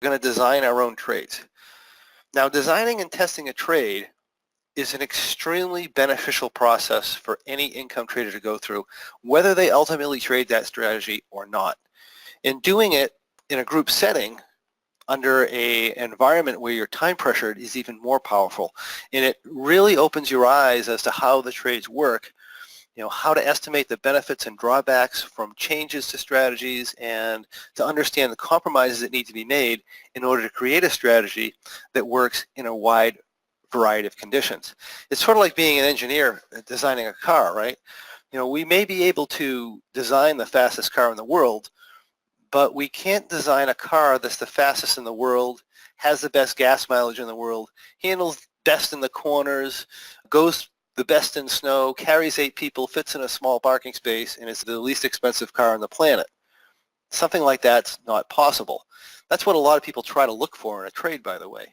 We're going to design our own trades. Now, designing and testing a trade is an extremely beneficial process for any income trader to go through, whether they ultimately trade that strategy or not. In doing it in a group setting, under an environment where you're time pressured, is even more powerful. And it really opens your eyes as to how the trades work, how to estimate the benefits and drawbacks from changes to strategies, and to understand the compromises that need to be made in order to create a strategy that works in a wide variety of conditions. It's sort of like being an engineer designing a car, right? We may be able to design the fastest car in the world, but we can't design a car that's the fastest in the world, has the best gas mileage in the world, handles best in the corners, goes the best in snow, carries 8 people, fits in a small parking space, and is the least expensive car on the planet. Something like that's not possible. That's what a lot of people try to look for in a trade, by the way.